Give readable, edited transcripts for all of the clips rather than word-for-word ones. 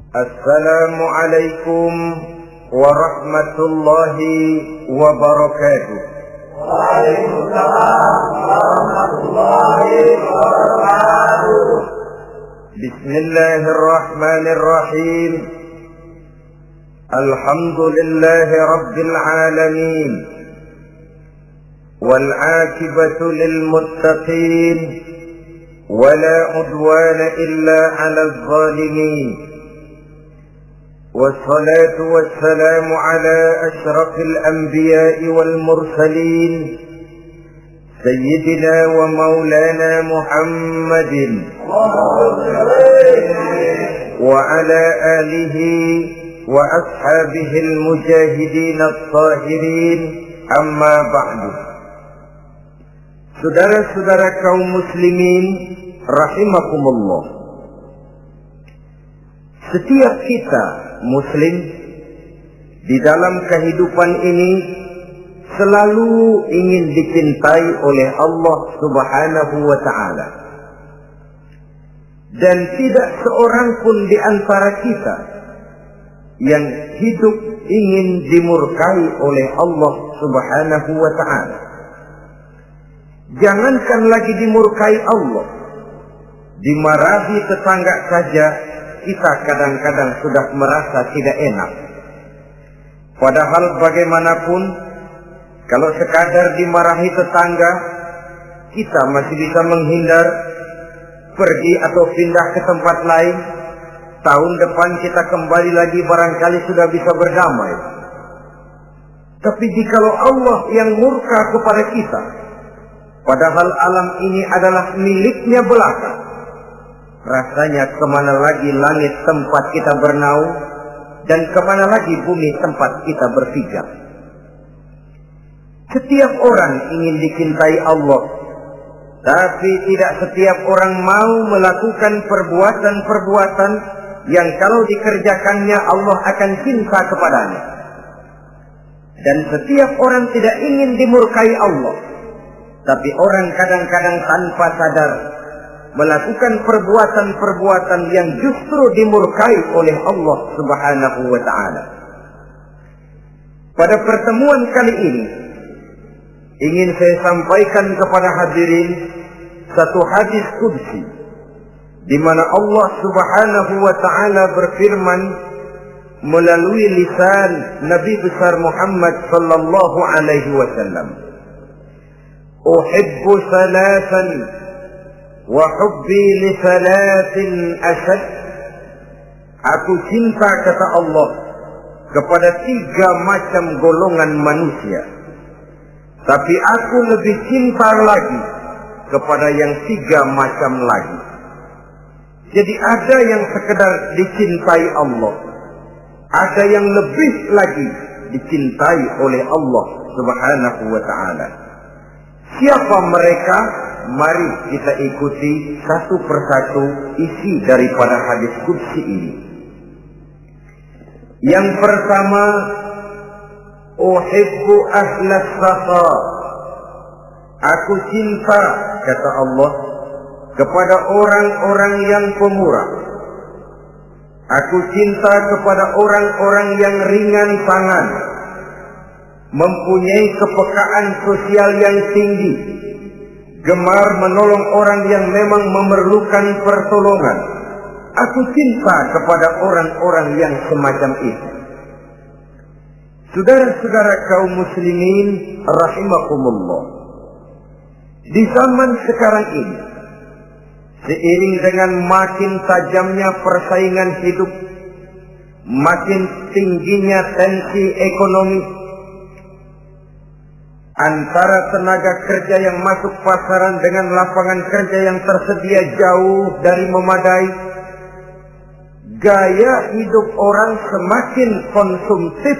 Assalamualaikum warahmatullahi wabarakatuh. Waalaikumsalam warahmatullahi wabarakatuh. Bismillahirrahmanirrahim. Alhamdulillahi rabbil alamin. Wal 'aqibatu lil muttaqin. ولا عدوان إلا على الظالمين والصلاة والسلام على أشرف الأنبياء والمرسلين سيدنا ومولانا محمد وعلى آله وأصحابه المجاهدين الطاهرين أما بعد. Saudara-saudara kaum muslimin rahimakumullah. Setiap kita muslim di dalam kehidupan ini selalu ingin dicintai oleh Allah Subhanahu wa taala. Dan tidak seorang pun di antara kita yang hidup ingin dimurkai oleh Allah Subhanahu wa taala. Jangankan lagi dimurkai Allah, dimarahi tetangga saja kita kadang-kadang sudah merasa tidak enak. Padahal bagaimanapun, kalau sekadar dimarahi tetangga, kita masih bisa menghindar, pergi atau pindah ke tempat lain. Tahun depan kita kembali lagi, barangkali sudah bisa berdamai. Tapi jikalau Allah yang murka kepada kita, padahal alam ini adalah miliknya belaka, rasanya kemana lagi langit tempat kita bernaung, dan kemana lagi bumi tempat kita berpijak. Setiap orang ingin dicintai Allah, tapi tidak setiap orang mau melakukan perbuatan-perbuatan yang kalau dikerjakannya Allah akan cinta kepadanya. Dan setiap orang tidak ingin dimurkai Allah, tapi orang kadang-kadang tanpa sadar melakukan perbuatan-perbuatan yang justru dimurkai oleh Allah Subhanahu wa taala. Pada pertemuan kali ini ingin saya sampaikan kepada hadirin satu hadis qudsi di mana Allah Subhanahu wa taala berfirman melalui lisan Nabi besar Muhammad sallallahu alaihi wasallam. Uhibbu salatan wa hubbi li salatin ashad. Aku cinta, kata Allah, kepada 3 macam golongan manusia, tapi aku lebih cinta lagi kepada yang 3 macam lagi. Jadi ada yang sekedar dicintai Allah, ada yang lebih lagi dicintai oleh Allah Subhanahu wa ta'ala. Siapa mereka? Mari kita ikuti satu persatu isi daripada hadis qudsi ini. Yang pertama, uhibbu ahlas safa. Aku cinta, kata Allah, kepada orang-orang yang pemurah. Aku cinta kepada orang-orang yang ringan tangan, mempunyai kepekaan sosial yang tinggi, gemar menolong orang yang memang memerlukan pertolongan. Aku cinta kepada orang-orang yang semacam itu. Saudara-saudara kaum muslimin rahimakumullah, di zaman sekarang ini, seiring dengan makin tajamnya persaingan hidup, makin tingginya tensi ekonomi, antara tenaga kerja yang masuk pasaran dengan lapangan kerja yang tersedia jauh dari memadai, gaya hidup orang semakin konsumtif,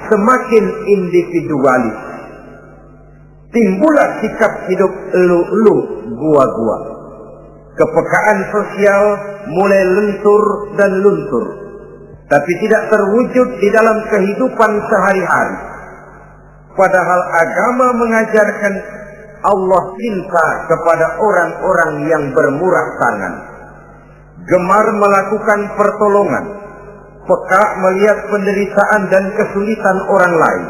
semakin individualis. Timbullah sikap hidup elu-elu, gua-gua. Kepekaan sosial mulai lentur dan luntur, tapi tidak terwujud di dalam kehidupan sehari-hari. Padahal agama mengajarkan Allah cinta kepada orang-orang yang bermurah tangan, gemar melakukan pertolongan, peka melihat penderitaan dan kesulitan orang lain,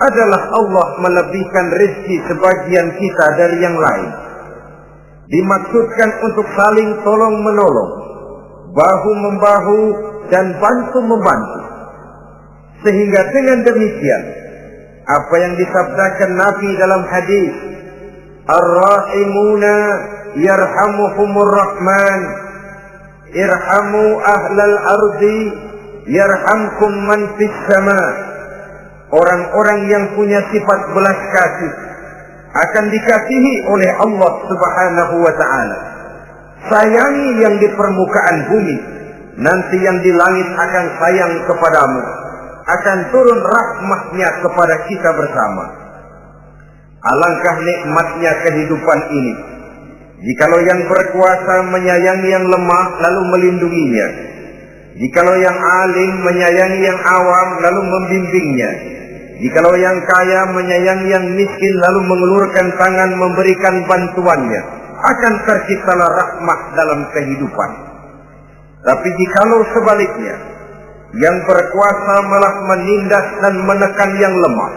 adalah Allah melebihkan rezeki sebagian kita dari yang lain. Dimaksudkan untuk saling tolong-menolong, bahu-membahu dan bantu-membantu. Sehingga dengan demikian, apa yang disabdakan Nabi dalam hadis, Ar-Rahimuna yarhamuhumur Rahman, irhamu ahlal ardi yarhamkum man fis sama. Orang-orang yang punya sifat belas kasih akan dikasihi oleh Allah Subhanahu wa ta'ala. Sayangi yang di permukaan bumi, nanti yang di langit akan sayang kepadamu, akan turun rahmatnya kepada kita bersama. Alangkah nikmatnya kehidupan ini, jikalau yang berkuasa menyayangi yang lemah lalu melindunginya, jikalau yang alim menyayangi yang awam lalu membimbingnya, jikalau yang kaya menyayangi yang miskin lalu mengulurkan tangan memberikan bantuannya, akan terciptalah rahmat dalam kehidupan. Tapi jikalau sebaliknya, yang berkuasa malah menindas dan menekan yang lemah,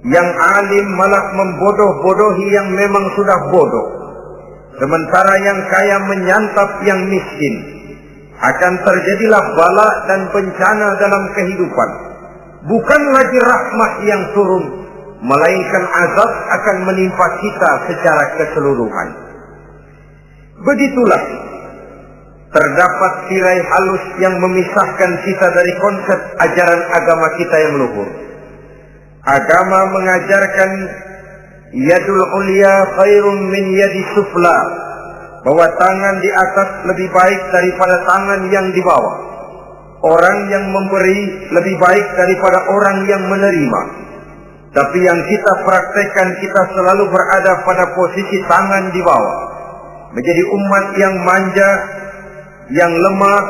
yang alim malah membodoh-bodohi yang memang sudah bodoh, sementara yang kaya menyantap yang miskin, akan terjadilah bala dan bencana dalam kehidupan. Bukan lagi rahmat yang turun, melainkan azab akan menimpa kita secara keseluruhan. Begitulah terdapat tirai halus yang memisahkan kita dari konsep ajaran agama kita yang luhur. Agama mengajarkan yadul ulya khairun min yadi sufla, bahwa tangan di atas lebih baik daripada tangan yang di bawah. Orang yang memberi lebih baik daripada orang yang menerima. Tapi yang kita praktekkan, kita selalu berada pada posisi tangan di bawah, menjadi umat yang manja, yang lemah,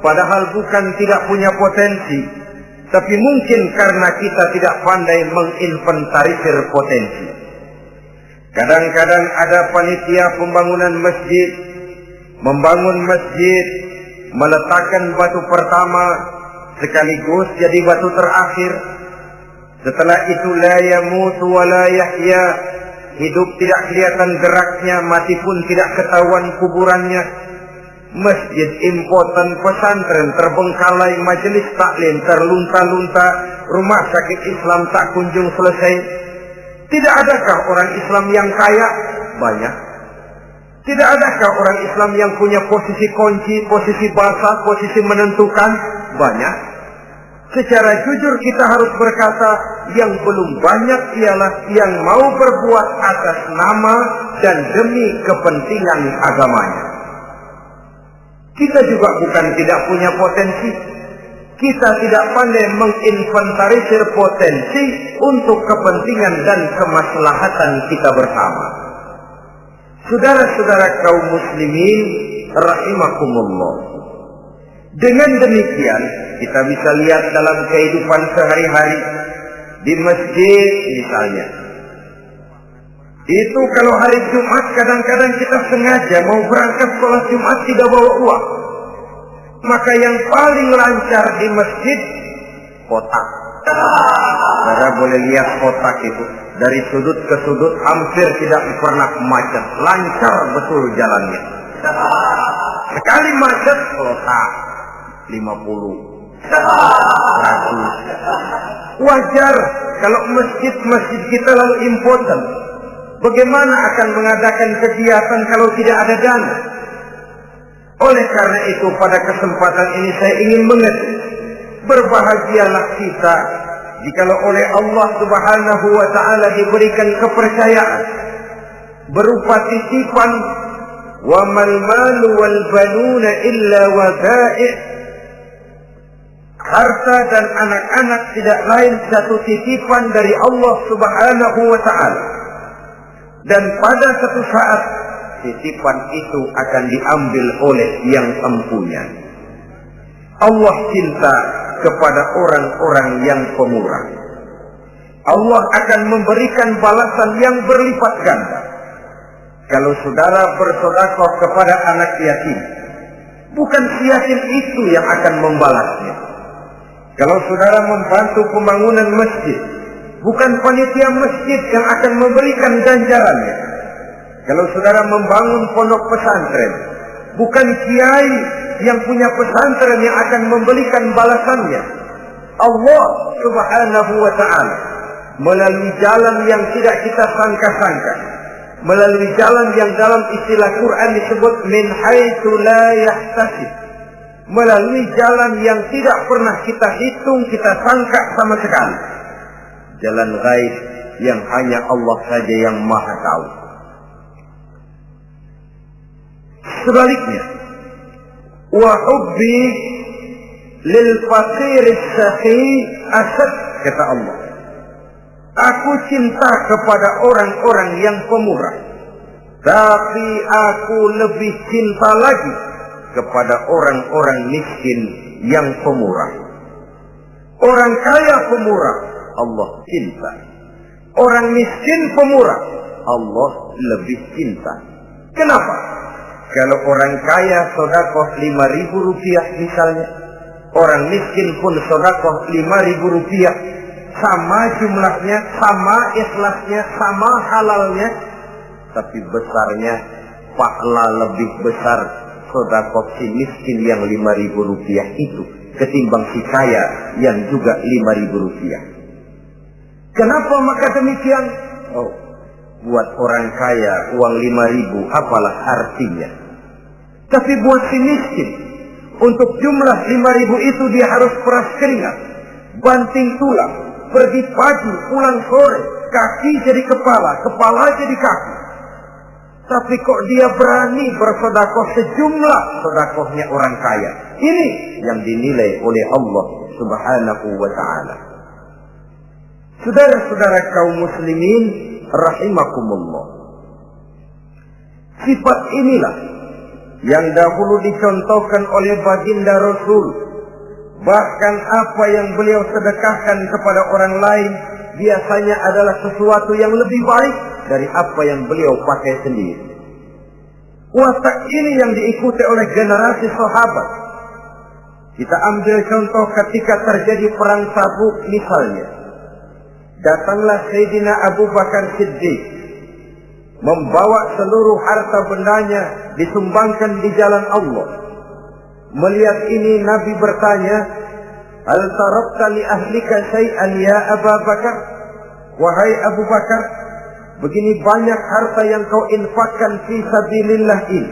padahal bukan tidak punya potensi, tapi mungkin karena kita tidak pandai menginventarisir potensi. Kadang-kadang ada panitia pembangunan masjid, membangun masjid, meletakkan batu pertama sekaligus jadi batu terakhir. Setelah itu la yamutu wa la yahya, hidup tidak kelihatan geraknya, mati pun tidak ketahuan kuburannya. Masjid impoten, pesantren terbengkalai, majelis taklim terlunta-lunta, rumah sakit Islam tak kunjung selesai. Tidak adakah orang Islam yang kaya? Banyak. Tidak adakah orang Islam yang punya posisi kunci, posisi basah, posisi menentukan? Banyak. Secara jujur kita harus berkata, yang belum banyak ialah yang mau berbuat atas nama dan demi kepentingan agamanya. Kita juga bukan tidak punya potensi. Kita tidak pandai menginventarisir potensi untuk kepentingan dan kemaslahatan kita bersama. Saudara-saudara kaum muslimin rahimakumullah. Dengan demikian, kita bisa lihat dalam kehidupan sehari-hari di masjid misalnya. Itu kalau hari Jumat kadang-kadang kita sengaja mau berangkat sholat Jumat tidak bawa uang. Maka yang paling lancar di masjid, kotak. Saudara boleh lihat kotak itu. Dari sudut ke sudut hampir tidak pernah macet. Lancar betul jalannya. Sekali macet, kotak. 50. 100. Wajar kalau masjid-masjid kita lalu impoten. Bagaimana akan mengadakan kegiatan kalau tidak ada dana? Oleh karena itu pada kesempatan ini saya ingin mengetik, berbahagialah kita jikalau oleh Allah Subhanahu wa ta'ala diberikan kepercayaan berupa titipan, wa mal malu wal banuna illa wadai'. Harta dan anak-anak tidak lain satu titipan dari Allah Subhanahu wa ta'ala. Dan pada satu saat titipan itu akan diambil oleh yang empunya. Allah cinta kepada orang-orang yang pemurah. Allah akan memberikan balasan yang berlipat ganda. Kalau saudara bersedekah kepada anak yatim, bukan si yatim itu yang akan membalasnya. Kalau saudara membantu pembangunan masjid, bukan panitia masjid yang akan memberikan ganjarannya. Kalau saudara membangun pondok pesantren, bukan kiai yang punya pesantren yang akan memberikan balasannya. Allah Subhanahu wa ta'ala melalui jalan yang tidak kita sangka-sangka, melalui jalan yang dalam istilah Quran disebut min haitsu la yahtasib, melalui jalan yang tidak pernah kita hitung, kita sangka sama sekali, jalan gaib yang hanya Allah saja yang maha tahu. Sebaliknya, wa hubbi lil faqir as-sakhi asad, kata Allah, aku cinta kepada orang-orang yang pemurah, tapi aku lebih cinta lagi kepada orang-orang miskin yang pemurah. Orang kaya pemurah, Allah cinta. Orang miskin pemurah, Allah lebih cinta. Kenapa? Kalau orang kaya sedekah 5.000 rupiah misalnya, orang miskin pun sedekah 5.000 rupiah, sama jumlahnya, sama ikhlasnya, sama halalnya, tapi besarnya pahala lebih besar sedekah si miskin yang 5.000 rupiah itu ketimbang si kaya yang juga 5.000 rupiah. Kenapa maka demikian? Oh, buat orang kaya uang 5.000 apalah artinya. Tapi buat si miskin, untuk jumlah 5.000 itu dia harus peras keringat, banting tulang, pergi pagi, pulang sore, kaki jadi kepala, kepala jadi kaki. Tapi kok dia berani bersedekah sejumlah sedekahnya orang kaya. Ini yang dinilai oleh Allah Subhanahu wa ta'ala. Saudara-saudara kaum muslimin rahimakumullah, sifat inilah yang dahulu dicontohkan oleh baginda Rasul. Bahkan apa yang beliau sedekahkan kepada orang lain biasanya adalah sesuatu yang lebih baik dari apa yang beliau pakai sendiri. Watak ini yang diikuti oleh generasi sahabat. Kita ambil contoh ketika terjadi perang Tabuk misalnya. Datanglah Sayyidina Abu Bakar Siddiq, membawa seluruh harta bendanya disumbangkan di jalan Allah. Melihat ini Nabi bertanya, hal tarakta li ahlika syai'an ya Abu Bakar? Wahai Abu Bakar, begini banyak harta yang kau infakkan fi sabilillah ini,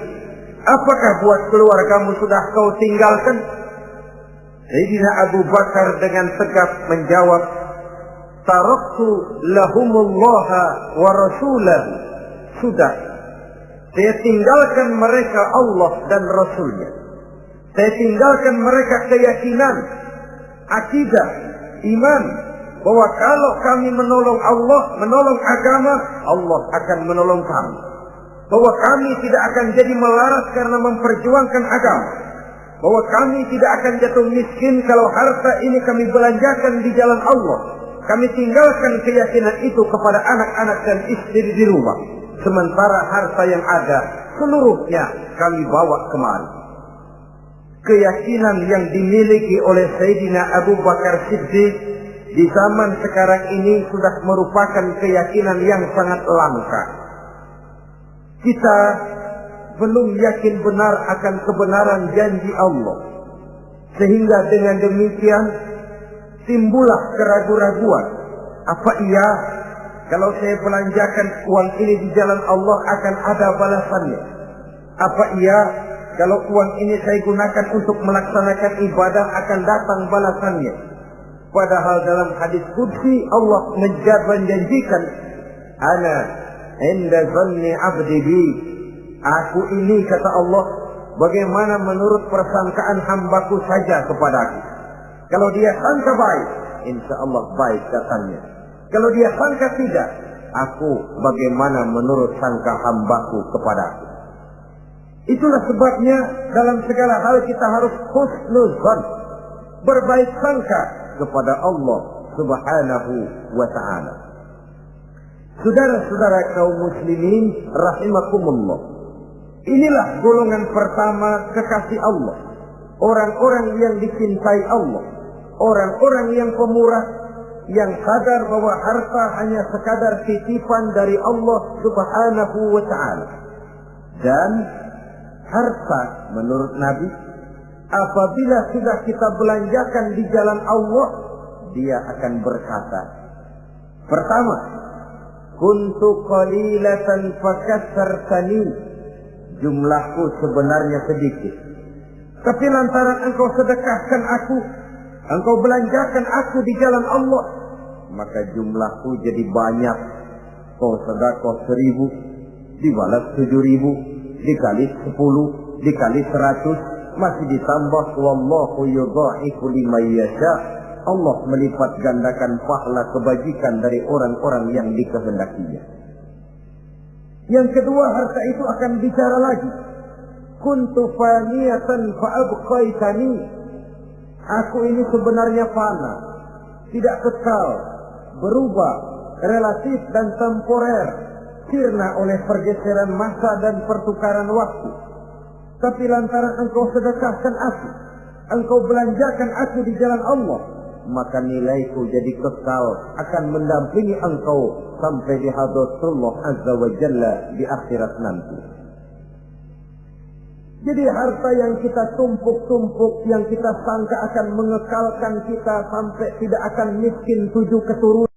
apakah buat keluargamu sudah kau tinggalkan? Sayyidina Abu Bakar dengan tegas menjawab, taraktu lahumullaha wa rasulahu. Sudah, saya tinggalkan mereka Allah dan Rasulnya. Saya tinggalkan mereka keyakinan, akidah, iman, bahwa kalau kami menolong Allah, menolong agama, Allah akan menolong kami. Bahwa kami tidak akan jadi melarat karena memperjuangkan agama. Bahwa kami tidak akan jatuh miskin kalau harta ini kami belanjakan di jalan Allah. Kami tinggalkan keyakinan itu kepada anak-anak dan istri di rumah. Sementara harta yang ada seluruhnya kami bawa kemari. Keyakinan yang dimiliki oleh Sayyidina Abu Bakar Siddiq di zaman sekarang ini sudah merupakan keyakinan yang sangat langka. Kita belum yakin benar akan kebenaran janji Allah, sehingga dengan demikian timbullah keraguan-raguan. Apa iya kalau saya belanjakan uang ini di jalan Allah akan ada balasannya? Apa iya kalau uang ini saya gunakan untuk melaksanakan ibadah akan datang balasannya? Padahal dalam hadis qudsi Allah menjanjikan, ana inda zanni abdi bi. Aku ini, kata Allah, bagaimana menurut persangkaan hambaku saja kepadaku. Kalau dia sangka baik, insya Allah baik datangnya. Kalau dia sangka tidak, aku bagaimana menurut sangka hambaku kepadaku. Itulah sebabnya dalam segala hal kita harus husnuzan, berbaik sangka kepada Allah Subhanahu wa ta'ala. Saudara-saudara kaum muslimin rahimakumullah. Inilah golongan pertama kekasih Allah. Orang-orang yang dicintai Allah. Orang-orang yang pemurah, yang sadar bahwa harta hanya sekadar titipan dari Allah Subhanahu wa ta'ala. Dan harta menurut Nabi, apabila sudah kita belanjakan di jalan Allah, dia akan berkata, pertama, kuntu qalilatan fakassartani, jumlahku sebenarnya sedikit, tapi lantaran engkau sedekahkan aku, engkau belanjakan aku di jalan Allah, maka jumlahku jadi banyak. Kau sedekah 1.000 dibalas 7.000 dikali 10 dikali 100 masih ditambah, wallahu yudha'ifu liman yasha. Allah melipat gandakan pahala kebajikan dari orang-orang yang dikehendakinya. Yang kedua, harta itu akan bicara lagi. Kuntu faniyatan fa'abqaitani. Aku ini sebenarnya fana, tidak kekal, berubah, relatif dan temporer, sirna oleh pergeseran masa dan pertukaran waktu. Tapi lantaran engkau sedekahkan aku, engkau belanjakan aku di jalan Allah, maka nilaiku jadi kekal, akan mendampingi engkau sampai di hadratullah azza wa jalla di akhirat nanti. Jadi harta yang kita tumpuk-tumpuk, yang kita sangka akan mengekalkan kita sampai tidak akan miskin 7 keturunan,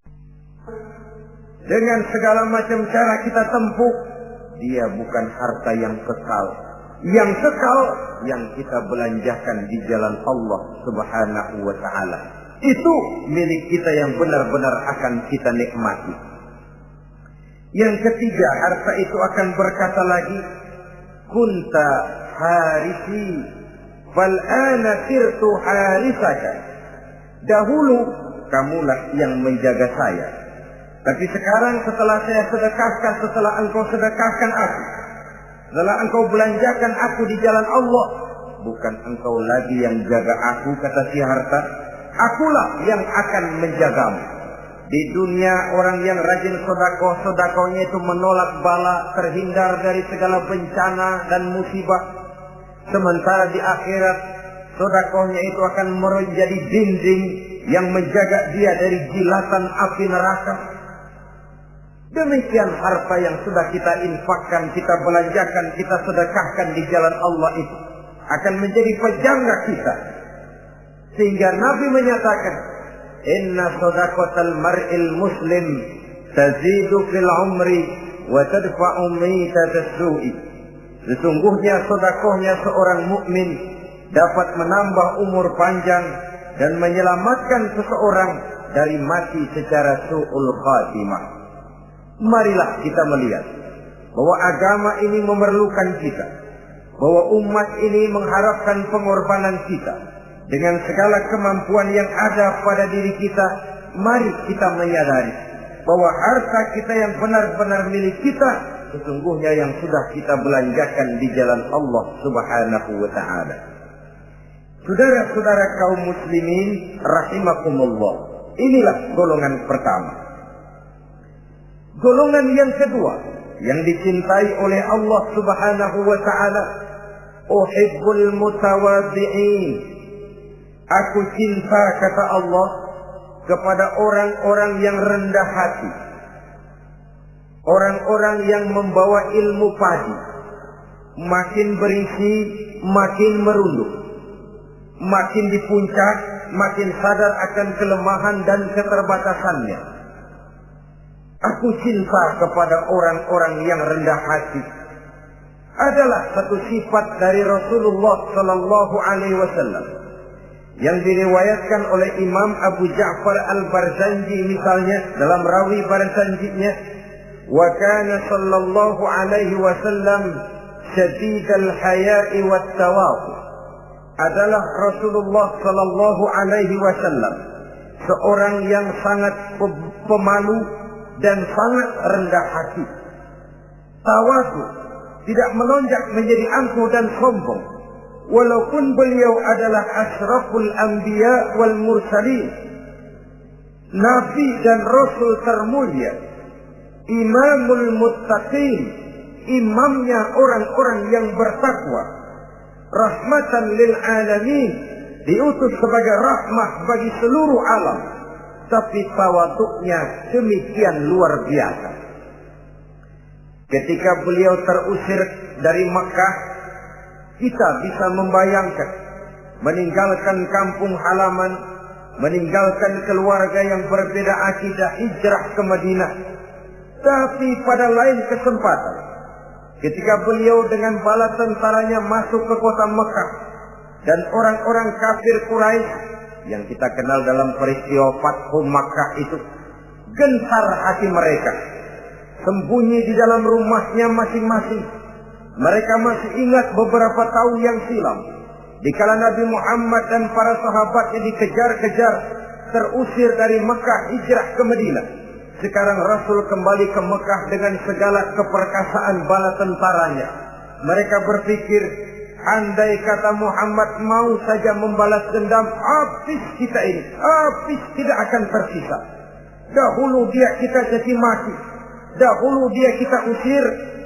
dengan segala macam cara kita tempuh, dia bukan harta yang kekal. Yang kekal yang kita belanjakan di jalan Allah Subhanahu wa ta'ala. Itu milik kita yang benar-benar akan kita nikmati. Yang ketiga, harta itu akan berkata lagi, kunta harisi fal ana sirtu harisaka. Dahulu kamulah yang menjaga saya, tapi sekarang setelah saya sedekahkan, setelah engkau sedekahkan aku, setelah engkau belanjakan aku di jalan Allah, bukan engkau lagi yang jaga aku, kata si harta, akulah yang akan menjagamu. Di dunia orang yang rajin sedekah-sedekahnya itu menolak bala, terhindar dari segala bencana dan musibah. Sementara di akhirat sedekahnya itu akan menjadi dinding yang menjaga dia dari jilatan api neraka. Demikian harta yang sudah kita infakkan, kita belanjakan, kita sedekahkan di jalan Allah itu akan menjadi pejaga kita. Sehingga Nabi menyatakan, inna sadaqatal mar'il muslim tazidu fil umri wa tadfa'u mitatas su'i. Sesungguhnya sedekahnya seorang mukmin dapat menambah umur panjang dan menyelamatkan seseorang dari mati secara su'ul khatimah. Marilah kita melihat bahwa agama ini memerlukan kita, bahwa umat ini mengharapkan pengorbanan kita. Dengan segala kemampuan yang ada pada diri kita, mari kita menyadari bahwa harta kita yang benar-benar milik kita, sesungguhnya yang sudah kita belanjakan di jalan Allah Subhanahu wa ta'ala. Saudara-saudara kaum muslimin rahimakumullah, inilah golongan pertama. Golongan yang kedua yang dicintai oleh Allah Subhanahu wa ta'ala, uhibbul mutawadhi'in. Aku cinta, kata Allah, kepada orang-orang yang rendah hati, orang-orang yang membawa ilmu padi, makin berisi makin merunduk, makin di puncak makin sadar akan kelemahan dan keterbatasannya. Aku cinta kepada orang-orang yang rendah hati. Adalah satu sifat dari Rasulullah sallallahu alaihi wasallam yang diriwayatkan oleh Imam Abu Ja'far Al-Barzanji misalnya dalam rawi Barzanjinya, wa kana sallallahu alaihi wasallam syadidal haya'i wat tawaqu. Adalah Rasulullah sallallahu alaihi wasallam seorang yang sangat pemalu dan sangat rendah hati. Tawadu, tidak melonjak menjadi angkuh dan sombong. Walaupun beliau adalah asyraful anbiya wal mursalin, nabi dan rasul termulia, imamul muttaqin, imamnya orang-orang yang bertakwa, rahmatan lil alamin, diutus sebagai rahmah bagi seluruh alam, tapi tawaduknya demikian luar biasa. Ketika beliau terusir dari Makkah, kita bisa membayangkan meninggalkan kampung halaman, meninggalkan keluarga yang berbeda akidah, hijrah ke Madinah. Tapi pada lain kesempatan, ketika beliau dengan bala tentaranya masuk ke kota Mekah, dan orang-orang kafir Quraisy yang kita kenal dalam peristiwa Fathu Makkah itu, gentar hati mereka, sembunyi di dalam rumahnya masing-masing. Mereka masih ingat beberapa tahun yang silam, dikala Nabi Muhammad dan para sahabatnya dikejar-kejar, terusir dari Mekah hijrah ke Madinah. Sekarang Rasul kembali ke Mekah dengan segala keperkasaan bala tentaranya. Mereka berpikir, andai kata Muhammad mau saja membalas dendam, habis kita ini, habis, tidak akan tersisa. Dahulu dia kita caci maki, dahulu dia kita usir,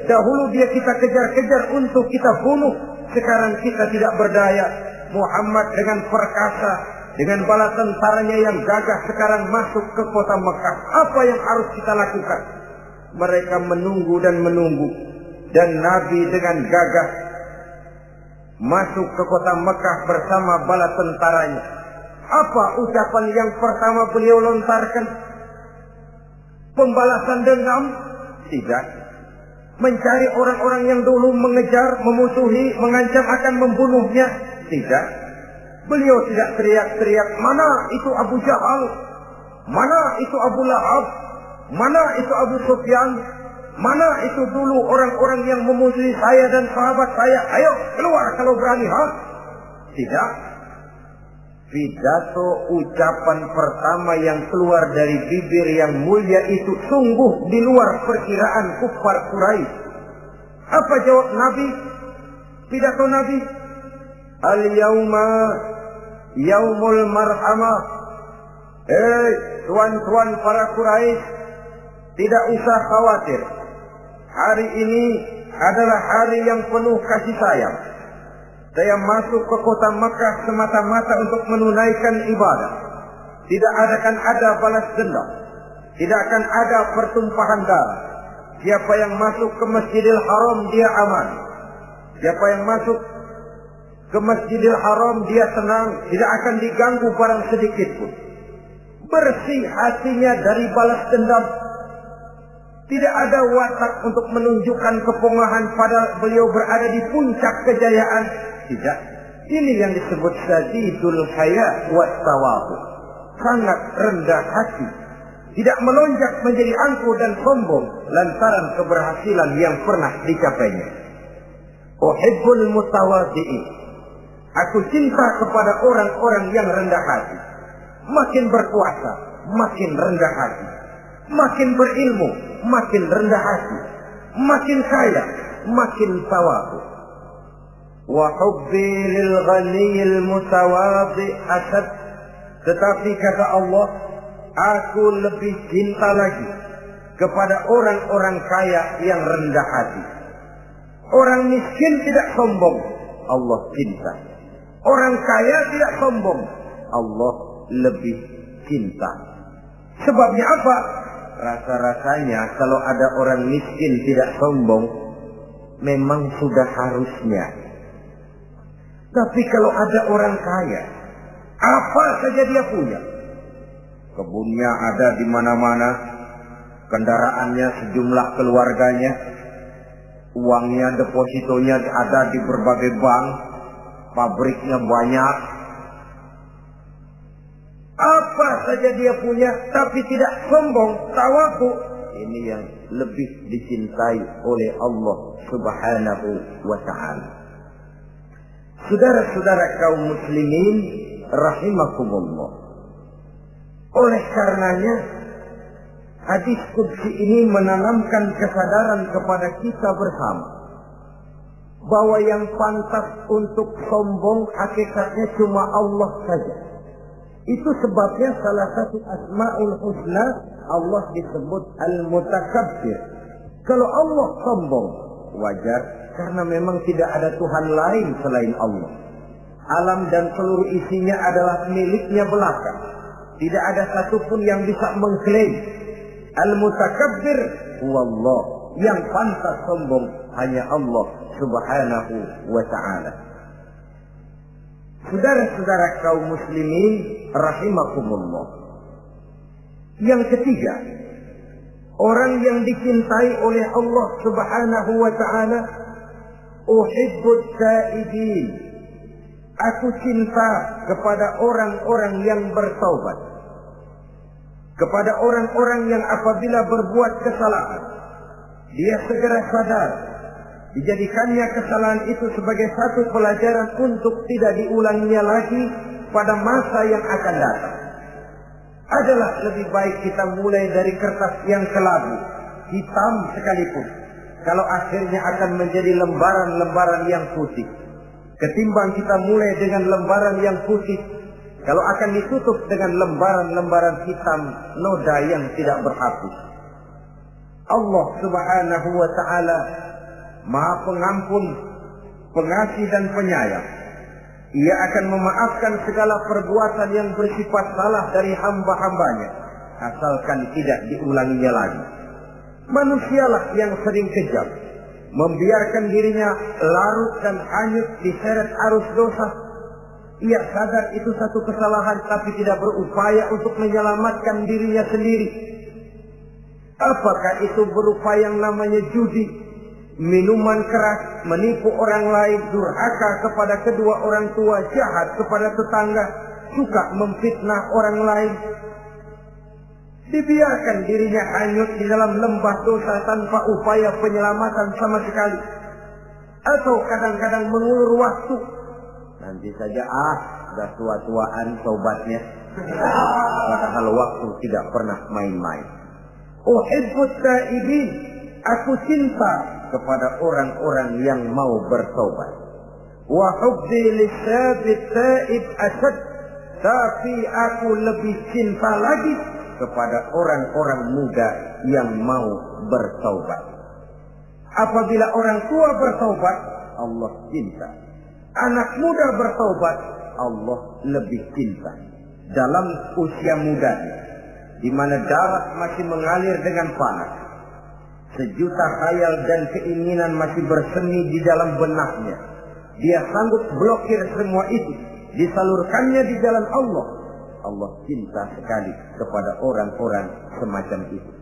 dahulu dia kita kejar-kejar untuk kita bunuh. Sekarang kita tidak berdaya. Muhammad dengan perkasa, dengan bala tentaranya yang gagah sekarang masuk ke kota Mekah. Apa yang harus kita lakukan? Mereka menunggu dan menunggu. Dan Nabi dengan gagah masuk ke kota Mekah bersama bala tentaranya. Apa ucapan yang pertama beliau lontarkan? Pembalasan dendam? Tidak. Mencari orang-orang yang dulu mengejar, memusuhi, mengancam akan membunuhnya? Tidak. Beliau tidak teriak-teriak, mana itu Abu Jahal, mana itu Abu Lahab, mana itu Abu Sufyan, mana itu dulu orang-orang yang memusuhi saya dan sahabat saya, ayo keluar kalau berani, ha? Tidak. Pidato ucapan pertama yang keluar dari bibir yang mulia itu sungguh di luar perkiraan kufar Quraisy. Apa jawab Nabi? Pidato Nabi, al-yauma yaumul marhamah. Tuan-tuan para Quraisy, tidak usah khawatir. Hari ini adalah hari yang penuh kasih sayang. Saya masuk ke kota Makkah semata-mata untuk menunaikan ibadah. Tidak akan ada balas dendam. Tidak akan ada pertumpahan darah. Siapa yang masuk ke Masjidil Haram dia aman. Siapa yang masuk ke Masjidil Haram dia tenang, tidak akan diganggu barang sedikit pun. Bersih hatinya dari balas dendam. Tidak ada watak untuk menunjukkan kepongahan pada beliau berada di puncak kejayaan. Tidak. Ini yang disebut sadidul haya wa tawadhu. Sangat rendah hati. Tidak melonjak menjadi angkuh dan sombong lantaran keberhasilan yang pernah dicapainya. Uhibbul mutawadhi'in. Aku cinta kepada orang-orang yang rendah hati. Makin berkuasa, makin rendah hati. Makin berilmu, makin rendah hati. Makin kaya, makin tawadhu. Wa hubbi lil ghaniyil mutawadhi asad. Tetapi kata Allah, aku lebih cinta lagi kepada orang-orang kaya yang rendah hati. Orang miskin tidak sombong, Allah cinta. Orang kaya tidak sombong, Allah lebih cinta. Sebabnya apa? Rasa-rasanya kalau ada orang miskin tidak sombong, memang sudah harusnya. Tapi kalau ada orang kaya, apa saja dia punya. Kebunnya ada di mana-mana, kendaraannya sejumlah keluarganya, uangnya, depositonya ada di berbagai bank, pabriknya banyak. Apa saja dia punya, tapi tidak sombong, tawadhu. Ini yang lebih dicintai oleh Allah Subhanahu wa Ta'ala. Saudara-saudara kaum muslimin rahimakumullah. Oleh karenanya hadis qudsi ini menanamkan kesadaran kepada kita bersama bahwa yang pantas untuk sombong hakikatnya cuma Allah saja. Itu sebabnya salah satu asmaul husna Allah disebut al-mutakabbir. Kalau Allah sombong, wajar, karena memang tidak ada Tuhan lain selain Allah. Alam dan seluruh isinya adalah miliknya belaka. Tidak ada satupun yang bisa mengklaim. Al-mutakabbir huwallah. Yang pantas sombong hanya Allah subhanahu wa ta'ala. Saudara-saudara kaum muslimin rahimakumullah. Yang ketiga, orang yang dicintai oleh Allah subhanahu wa ta'ala, uhibbut taibin. Aku cinta kepada orang-orang yang bertaubat. Kepada orang-orang yang apabila berbuat kesalahan, dia segera sadar. Dijadikannya kesalahan itu sebagai satu pelajaran untuk tidak diulanginya lagi pada masa yang akan datang. Adalah lebih baik kita mulai dari kertas yang kelabu, hitam sekalipun, kalau akhirnya akan menjadi lembaran-lembaran yang putih, ketimbang kita mulai dengan lembaran yang putih, kalau akan ditutup dengan lembaran-lembaran hitam noda yang tidak berhapus. Allah subhanahu wa ta'ala Maha Pengampun, Pengasih dan Penyayang. Ia akan memaafkan segala perbuatan yang bersifat salah dari hamba-hambanya, asalkan tidak diulanginya lagi. Manusialah yang sering kejam, membiarkan dirinya larut dan hanyut diseret arus dosa. Ia sadar itu satu kesalahan, tapi tidak berupaya untuk menyelamatkan dirinya sendiri. Apakah itu berupa yang namanya judi, minuman keras, menipu orang lain, durhaka kepada kedua orang tua, jahat kepada tetangga, suka memfitnah orang lain. Dibiarkan dirinya hanyut di dalam lembah dosa tanpa upaya penyelamatan sama sekali. Atau kadang-kadang mengulur waktu. Nanti saja sudah tua-tuaan sobatnya. Padahal waktu tidak pernah main-main. Uhibbut taibin. Aku cinta kepada orang-orang yang mau bertobat. Wa hubbi lisyabit taib asad. Tapi aku lebih cinta lagi kepada orang-orang muda yang mau bertaubat. Apabila orang tua bertaubat, Allah cinta. Anak muda bertaubat, Allah lebih cinta. Dalam usia mudanya, di mana darah masih mengalir dengan panas, sejuta khayal dan keinginan masih bersemi di dalam benaknya, dia sanggup blokir semua itu, disalurkannya di jalan Allah. Allah cinta sekali kepada orang-orang semacam itu.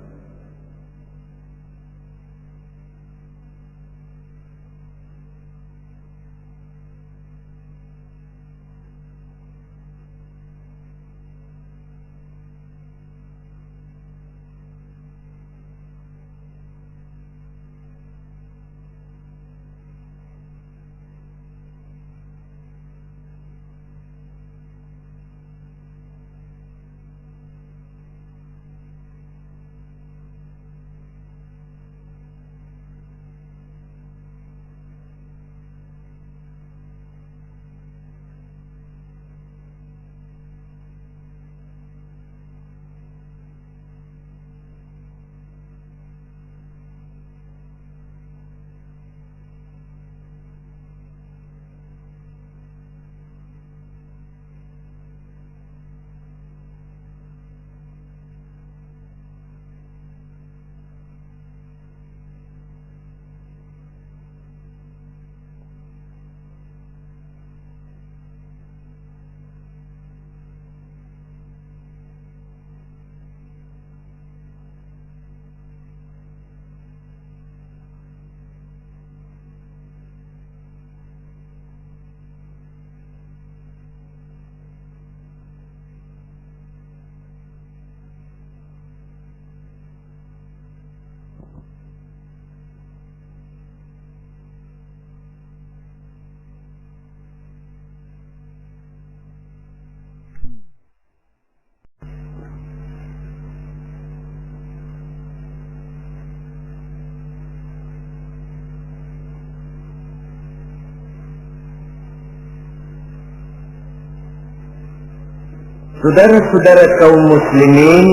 Saudara-saudara kaum muslimin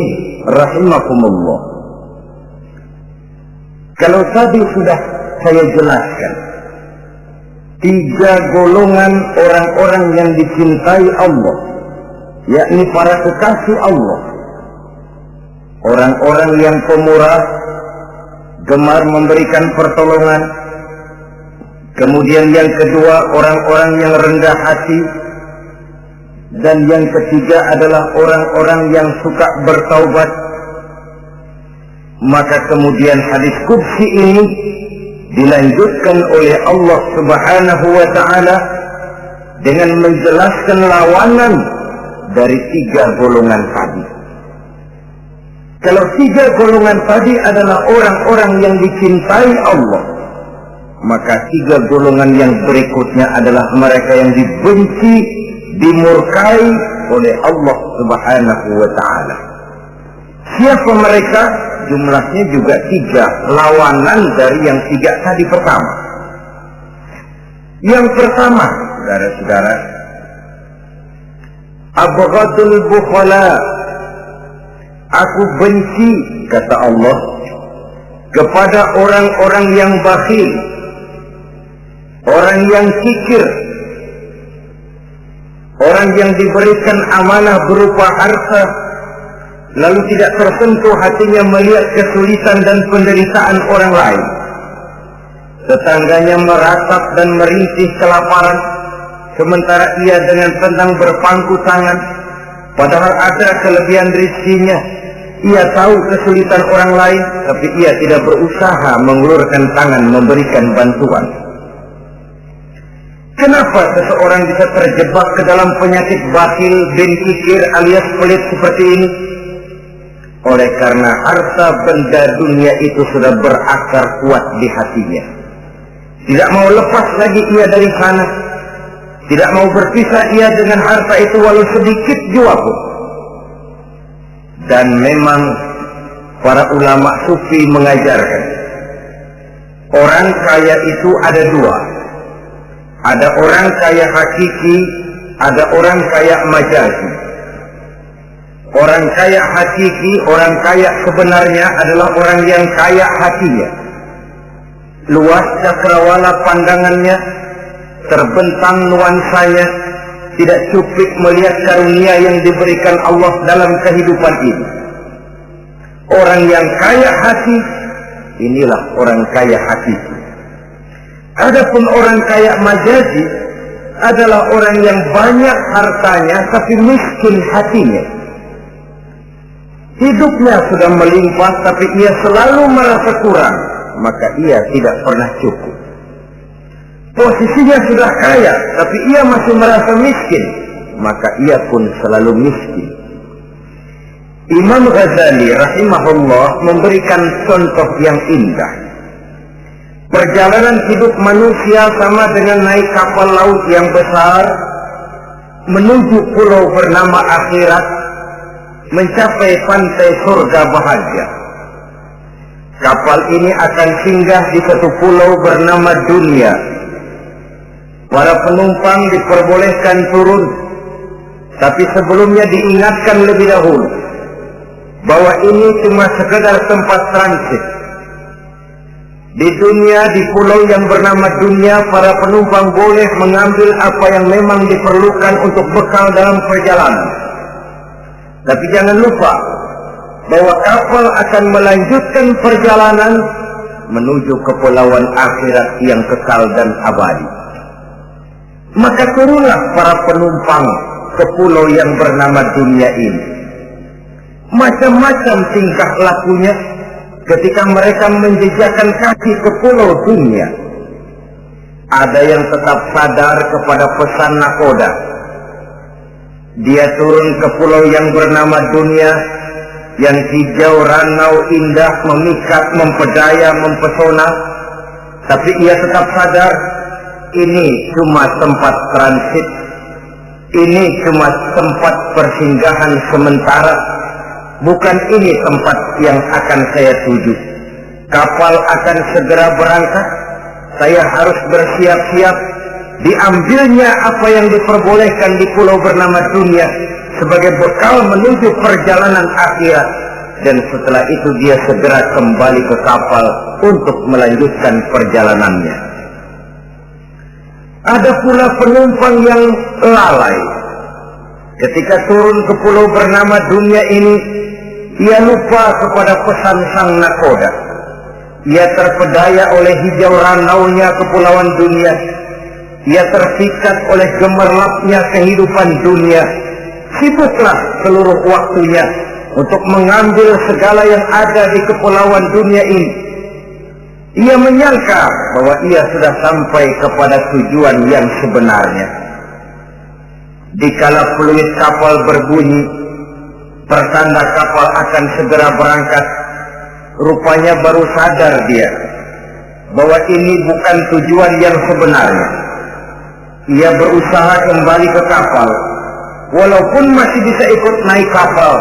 rahimakumullah. Kalau tadi sudah saya jelaskan 3 golongan orang-orang yang dicintai Allah, yakni para kekasih Allah. Orang-orang yang pemurah, gemar memberikan pertolongan. Kemudian yang kedua, orang-orang yang rendah hati. Dan yang ketiga adalah orang-orang yang suka bertaubat. Maka kemudian hadis qudsi ini dilanjutkan oleh Allah Subhanahu wa ta'ala dengan menjelaskan lawanan dari 3 golongan tadi. Kalau 3 golongan tadi adalah orang-orang yang dicintai Allah, maka 3 golongan yang berikutnya adalah mereka yang dibenci, dimurkai oleh Allah Subhanahu wa ta'ala. Siapa mereka? Jumlahnya juga 3, lawanan dari yang 3 tadi pertama. Yang pertama, saudara-saudara, abghadul bukhala, aku benci, kata Allah, kepada orang-orang yang bakhil, orang yang kikir, orang yang diberikan amanah berupa harta, lalu tidak tersentuh hatinya melihat kesulitan dan penderitaan orang lain. Tetangganya meratap dan merintih kelaparan, sementara ia dengan tenang berpangku tangan, padahal ada kelebihan rezekinya. Ia tahu kesulitan orang lain, tapi ia tidak berusaha mengulurkan tangan memberikan bantuan. Kenapa seseorang bisa terjebak ke dalam penyakit bakhil bin kikir alias pelit seperti ini? Oleh karena harta benda dunia itu sudah berakar kuat di hatinya. Tidak mau lepas lagi ia dari sana. Tidak mau berpisah ia dengan harta itu walau sedikit jua pun. Dan memang para ulama sufi mengajarkan, orang kaya itu ada 2. Ada orang kaya hakiki, ada orang kaya majazi. Orang kaya hakiki, orang kaya sebenarnya adalah orang yang kaya hatinya. Luas cakrawala pandangannya, terbentang nuansanya, tidak cuplik melihat karunia yang diberikan Allah dalam kehidupan ini. Orang yang kaya hati, inilah orang kaya hakiki. Adapun orang kaya majazi adalah orang yang banyak hartanya tapi miskin hatinya. Hidupnya sudah melimpah tapi ia selalu merasa kurang, maka ia tidak pernah cukup. Posisinya sudah kaya tapi ia masih merasa miskin, maka ia pun selalu miskin. Imam Ghazali rahimahullah memberikan contoh yang indah. Perjalanan hidup manusia sama dengan naik kapal laut yang besar menuju pulau bernama akhirat, mencapai pantai surga bahagia. Kapal ini akan singgah di satu pulau bernama dunia. Para penumpang diperbolehkan turun, tapi sebelumnya diingatkan lebih dahulu bahwa ini cuma sekedar tempat transit. Di dunia, di pulau yang bernama dunia, para penumpang boleh mengambil apa yang memang diperlukan untuk bekal dalam perjalanan. Tapi jangan lupa bahwa kapal akan melanjutkan perjalanan menuju kepulauan akhirat yang kekal dan abadi. Maka turunlah para penumpang ke pulau yang bernama dunia ini. Macam-macam tingkah lakunya ketika mereka menjejakkan kaki ke pulau dunia. Ada yang tetap sadar kepada pesan nakoda. Dia turun ke pulau yang bernama dunia, yang hijau, ranau, indah, memikat, mempedaya, mempesona. Tapi ia tetap sadar, ini cuma tempat transit, ini cuma tempat persinggahan sementara, bukan ini tempat yang akan saya tuju. Kapal akan segera berangkat, saya harus bersiap-siap. Diambilnya apa yang diperbolehkan di pulau bernama dunia sebagai bekal menuju perjalanan akhirat. dan setelah itu dia segera kembali ke kapal untuk melanjutkan perjalanannya. Ada pula penumpang yang lalai. Ketika turun ke pulau bernama dunia ini, ia lupa kepada pesan sang nakoda. Ia terpedaya oleh hijau ranaunya kepulauan dunia. Ia terpikat oleh gemerlapnya kehidupan dunia. Sibuklah seluruh waktunya untuk mengambil segala yang ada di kepulauan dunia ini. Ia menyangka bahwa ia sudah sampai kepada tujuan yang sebenarnya. Dikala peluit kapal berbunyi, pertanda kapal akan segera berangkat, rupanya baru sadar dia bahwa ini bukan tujuan yang sebenarnya. Ia berusaha kembali ke kapal, walaupun masih bisa ikut naik kapal,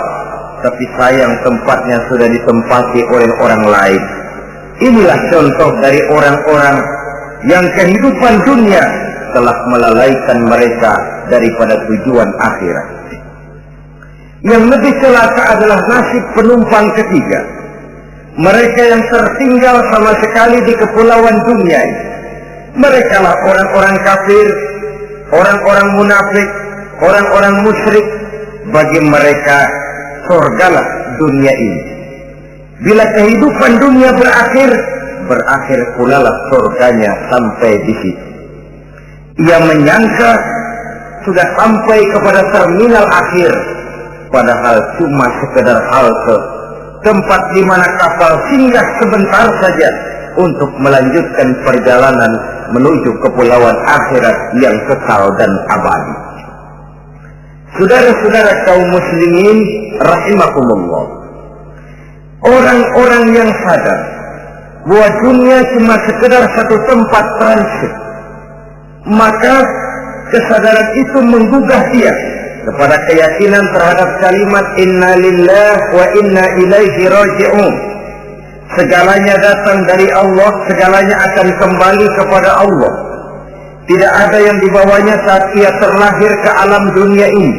tapi sayang tempatnya sudah ditempati oleh orang lain. Inilah contoh dari orang-orang yang kehidupan dunia telah melalaikan mereka daripada tujuan akhirat. Yang lebih celaka adalah nasib penumpang ketiga. Mereka yang tertinggal sama sekali di kepulauan dunia ini. Mereka lah orang-orang kafir, orang-orang munafik, orang-orang musyrik. Bagi mereka surgalah dunia ini. Bila kehidupan dunia berakhir pula lah surganya sampai di situ. Ia menyangka sudah sampai kepada terminal akhir, padahal cuma sekedar halte, tempat di mana kapal singgah sebentar saja untuk melanjutkan perjalanan menuju kepulauan akhirat yang kekal dan abadi. Saudara-saudara kaum muslimin rahimakumullah, orang-orang yang sadar bahwa dunia cuma sekedar satu tempat transit, maka kesadaran itu menggugah dia kepada keyakinan terhadap kalimat inna lillahi wa inna ilaihi raji'un. Segalanya datang dari Allah, segalanya akan kembali kepada Allah. Tidak ada yang dibawanya saat ia terlahir ke alam dunia ini,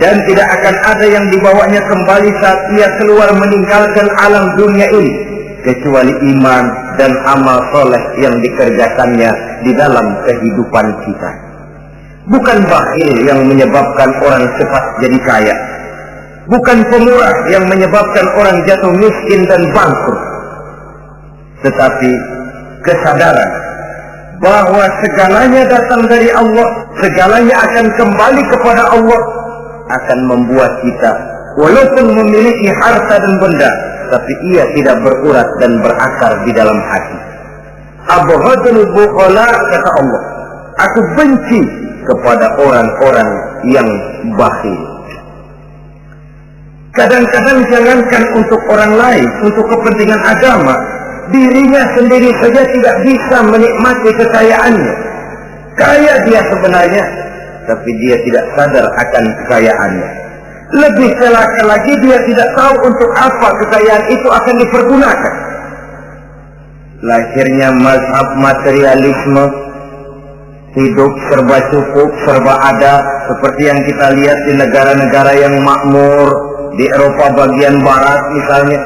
dan tidak akan ada yang dibawanya kembali saat ia keluar meninggalkan alam dunia ini, kecuali iman dan amal soleh yang dikerjakannya di dalam kehidupan kita. Bukan bakhil yang menyebabkan orang cepat jadi kaya, bukan pemurah yang menyebabkan orang jatuh miskin dan bangkrut, tetapi kesadaran bahwa segalanya datang dari Allah, segalanya akan kembali kepada Allah, akan membuat kita walaupun memiliki harta dan benda, tapi ia tidak berurat dan berakar di dalam hati. Abghadul bukhala, kata Allah, aku benci kepada orang-orang yang bakhil. Kadang-kadang jangankan untuk orang lain, untuk kepentingan agama, dirinya sendiri saja tidak bisa menikmati kekayaannya. Kaya dia sebenarnya, tapi dia tidak sadar akan kekayaannya. Lebih celaka lagi, dia tidak tahu untuk apa kekayaan itu akan dipergunakan. Lahirnya mazhab materialisme, hidup serba cukup, serba ada, seperti yang kita lihat di negara-negara yang makmur, di Eropa bagian barat misalnya.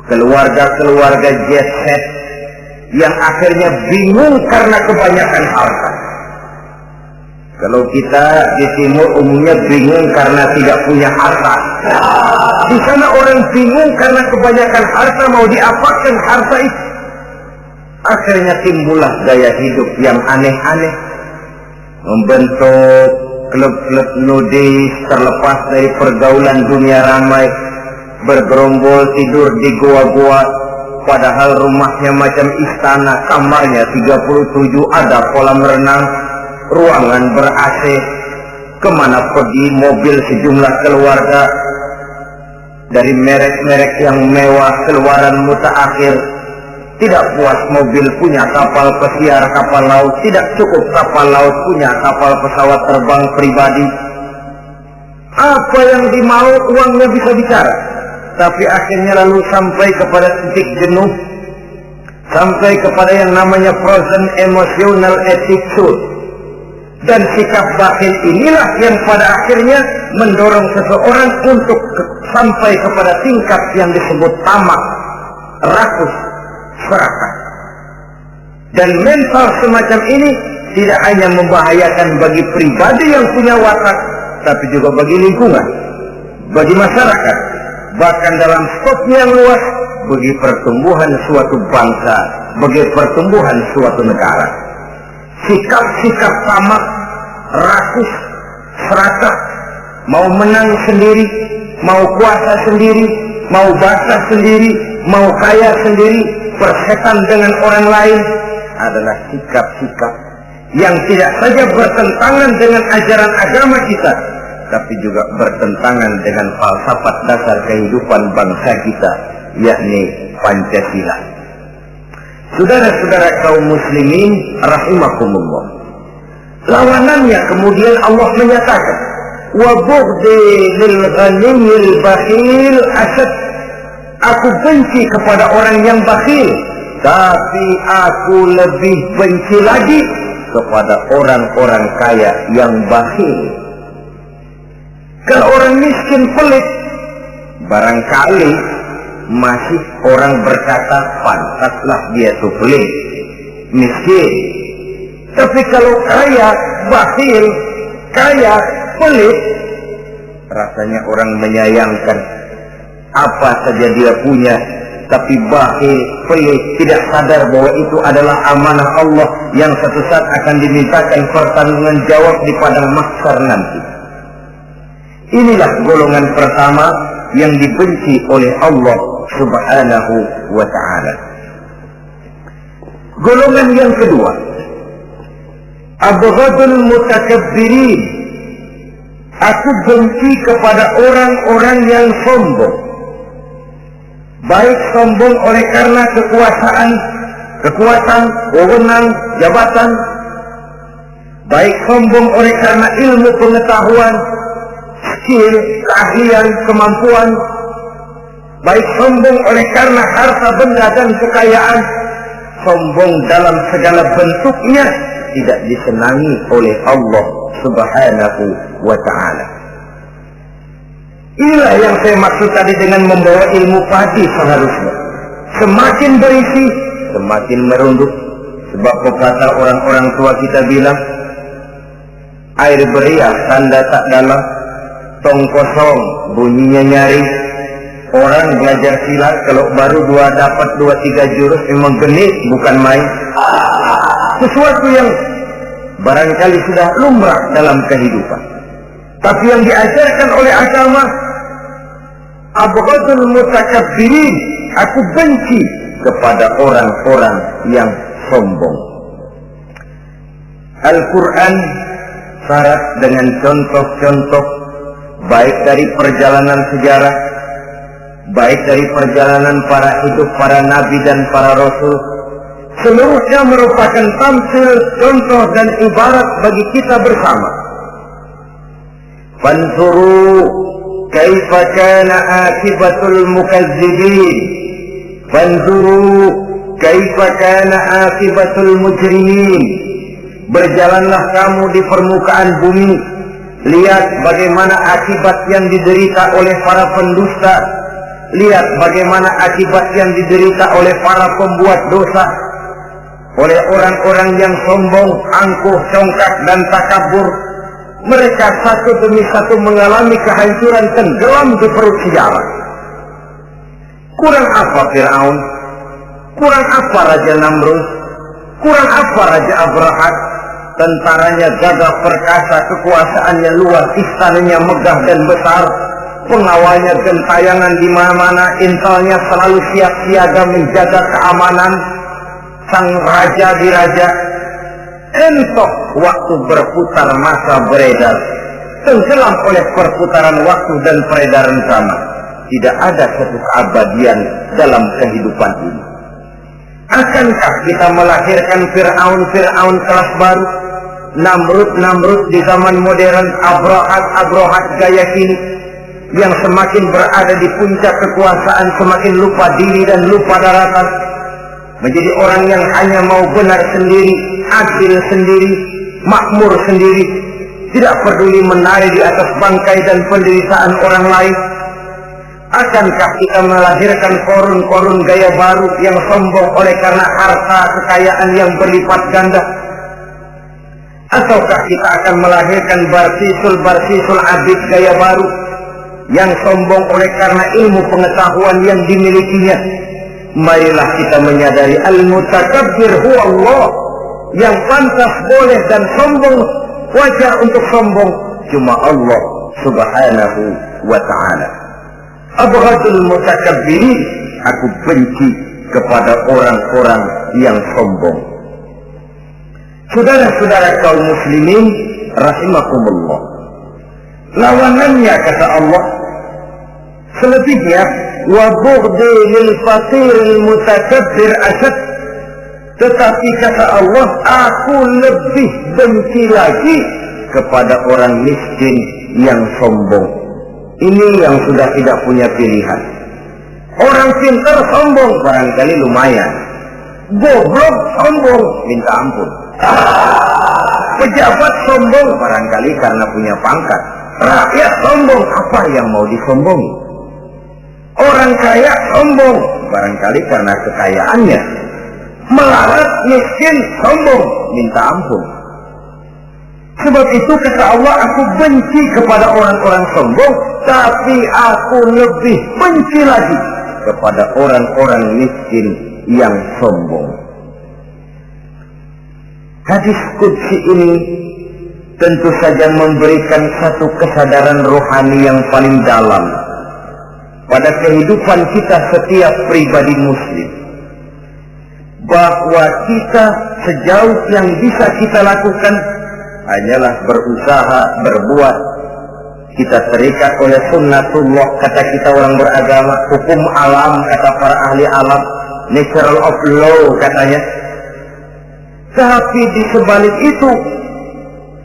Keluarga-keluarga jet set yang akhirnya bingung karena kebanyakan harta. Kalau kita di timur umumnya bingung karena tidak punya harta. Di sana orang bingung karena kebanyakan harta, mau diapakan harta itu. Akhirnya timbullah gaya hidup yang aneh-aneh, membentuk klub-klub nudis terlepas dari pergaulan dunia ramai, bergerombol tidur di goa-goa, padahal rumahnya macam istana, kamarnya 37, ada kolam renang, ruangan ber-AC, kemana pergi mobil sejumlah keluarga, dari merek-merek yang mewah, keluaran mutaakhir. Tidak puas mobil punya kapal pesiar, kapal laut, tidak cukup kapal laut punya kapal pesawat terbang pribadi. Apa yang dimau uangnya bisa bicara, tapi akhirnya lalu sampai kepada titik jenuh, sampai kepada yang namanya frozen emotional attitude. Dan sikap bakhil inilah yang pada akhirnya mendorong seseorang untuk sampai kepada tingkat yang disebut tamak, rakus, serakah. Dan mental semacam ini tidak hanya membahayakan bagi pribadi yang punya watak, tapi juga bagi lingkungan, bagi masyarakat, bahkan dalam skop yang luas, bagi pertumbuhan suatu bangsa, bagi pertumbuhan suatu negara. Sikap-sikap tamak, rakus, serakah, mau menang sendiri, mau kuasa sendiri, mau basah sendiri, mau kaya sendiri, persetan dengan orang lain, adalah sikap-sikap yang tidak saja bertentangan dengan ajaran agama kita, tapi juga bertentangan dengan falsafat dasar kehidupan bangsa kita, yakni Pancasila. Saudara-saudara kaum muslimin rahimakumullah, lawanannya kemudian Allah menyatakan, wa bughdi lil ghaniyil bakhil asad, aku benci kepada orang yang bakhil, tapi aku lebih benci lagi kepada orang-orang kaya yang bakhil. Kalau orang miskin pelit, barangkali masih orang berkata pantaslah dia itu pelit, miskin. Tapi kalau kaya, bakhil, kaya, pelit, rasanya orang menyayangkan. Apa saja dia punya, tapi bakhil, pelit, tidak sadar bahwa itu adalah amanah Allah yang satu saat akan dimintakan pertanggungan jawab di padang mahsyar nanti. Inilah golongan pertama yang dibenci oleh Allah Subhanahu wa ta'ala. Golongan yang kedua, abghadul mutakabbirin, aku benci kepada orang-orang yang sombong. Baik sombong oleh karena kekuatan, wewenang, jabatan. Baik sombong oleh karena ilmu pengetahuan, skill, keahlian, kemampuan. Baik sombong oleh karena harta benda dan kekayaan. Sombong dalam segala bentuknya tidak disenangi oleh Allah Subhanahu wa ta'ala. Inilah yang saya maksud tadi dengan membawa ilmu padi seharusnya. Semakin berisi, semakin merunduk. Sebab pepatah orang-orang tua kita bilang, air beriah tanda tak dalam, tong kosong bunyinya nyaring. Orang belajar silat kalau baru dapat 2-3 jurus memang genit, bukan main. Sesuatu yang barangkali sudah lumrah dalam kehidupan. Tapi yang diajarkan oleh agama, abghadul mutakabbirin, aku benci kepada orang-orang yang sombong. Al-Quran syarat dengan contoh-contoh baik dari perjalanan sejarah, baik dari perjalanan para hidup para nabi dan para rasul. Seluruhnya merupakan tamsil, contoh dan ibarat bagi kita bersama. Fanzuru kaifa kana akibatul mukazzibin, fanzuru kaifa kana akibatul mujrimin. Berjalanlah kamu di permukaan bumi, lihat bagaimana akibat yang diderita oleh para pendusta, lihat bagaimana akibat yang diderita oleh para pembuat dosa, oleh orang-orang yang sombong, angkuh, congkak dan takabur. Mereka satu demi satu mengalami kehancuran tenggelam di perut sejarah. Kurang apa Fir'aun? Kurang apa Raja Namrud? Kurang apa Raja Abrahat? Tentaranya gagah perkasa, kekuasaannya luas, istananya megah dan besar, pengawalnya gentayangan di mana-mana, intelnya selalu siap siaga menjaga keamanan. Sang raja diraja, entok waktu berputar masa beredar, tenggelam oleh perputaran waktu dan peredaran zaman. Tidak ada satu keabadian dalam kehidupan ini. Akankah kita melahirkan Fir'aun kelas baru, Namrud di zaman modern, Abrahat gaya kini, yang semakin berada di puncak kekuasaan semakin lupa diri dan lupa daratan, menjadi orang yang hanya mau benar sendiri, adil sendiri, makmur sendiri, tidak peduli menari di atas bangkai dan penderitaan orang lain? Akankah kita melahirkan korun-korun gaya baru yang sombong oleh karena harta kekayaan yang berlipat ganda? Ataukah kita akan melahirkan barsisul abid gaya baru yang sombong oleh karena ilmu pengetahuan yang dimilikinya? Marilah kita menyadari al-mutakabbir huwa Allah, yang pantas, boleh dan sombong, wajar untuk sombong cuma Allah subhanahu wa ta'ala. Abghadul mutakabbirin, aku benci kepada orang-orang yang sombong. Saudara-saudara kaum muslimin rahimakumullah, lawanannya kata Allah, selebihnya wa bughdi lil faqiril mutakabbir asad, tetapi kata Allah, aku lebih benci lagi kepada orang miskin yang sombong. Ini yang sudah tidak punya pilihan. Orang pintar sombong barangkali lumayan, goblok sombong minta ampun. Pejabat sombong barangkali karena punya pangkat. Rakyat sombong, apa yang mau disombongi? Orang kaya sombong barangkali karena kekayaannya. Melarat, miskin, sombong, minta ampun. Sebab itu kata Allah, aku benci kepada orang-orang sombong, tapi aku lebih benci lagi kepada orang-orang miskin yang sombong. Hadis qudsi ini tentu saja memberikan satu kesadaran rohani yang paling dalam pada kehidupan kita setiap pribadi muslim, bahwa kita sejauh yang bisa kita lakukan hanyalah berusaha berbuat. Kita terikat oleh sunnatullah, kata kita orang beragama, hukum alam kata para ahli alam, natural of law katanya. Tapi di sebalik itu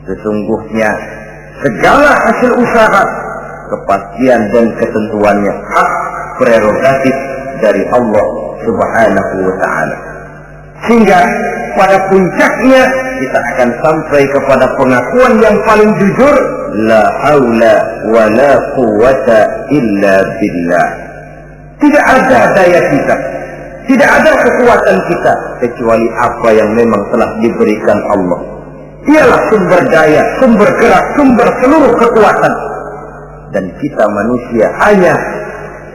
sesungguhnya segala hasil usaha, kepastian dan ketentuannya hak prerogatif dari Allah subhanahu wa ta'ala. Sehingga pada puncaknya kita akan sampai kepada pengakuan yang paling jujur, la haula wa la quwwata illa billah. Tidak ada daya kita, tidak ada kekuatan kita kecuali apa yang memang telah diberikan Allah. Ialah sumber daya, sumber gerak, sumber seluruh kekuatan. Dan kita manusia hanya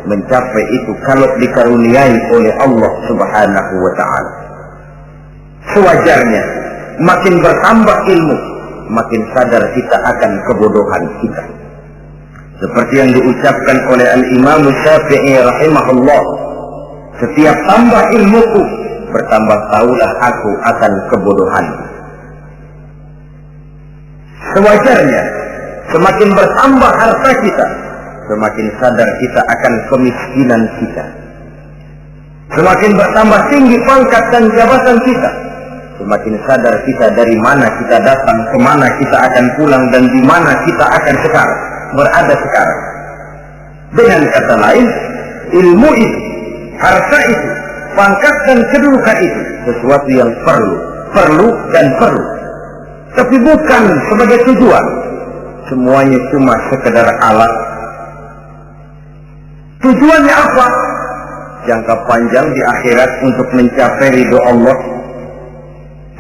mencapai itu kalau dikaruniai oleh Allah subhanahu wa ta'ala. Sewajarnya, makin bertambah ilmu, makin sadar kita akan kebodohan kita. Seperti yang diucapkan oleh Al-Imam Syafi'i rahimahullah, setiap tambah ilmuku, bertambah tahulah aku akan kebodohan. Sewajarnya, semakin bertambah harta kita, semakin sadar kita akan kemiskinan kita. Semakin bertambah tinggi pangkat dan jabatan kita, semakin sadar kita dari mana kita datang, kemana kita akan pulang, dan di mana kita akan berada sekarang. Dengan kata lain, ilmu itu, harta itu, pangkat dan kedudukan itu sesuatu yang perlu dan perlu. Tapi bukan sebagai tujuan. Semuanya cuma sekedar alat. Tujuannya apa? Jangka panjang di akhirat untuk mencapai ridho Allah.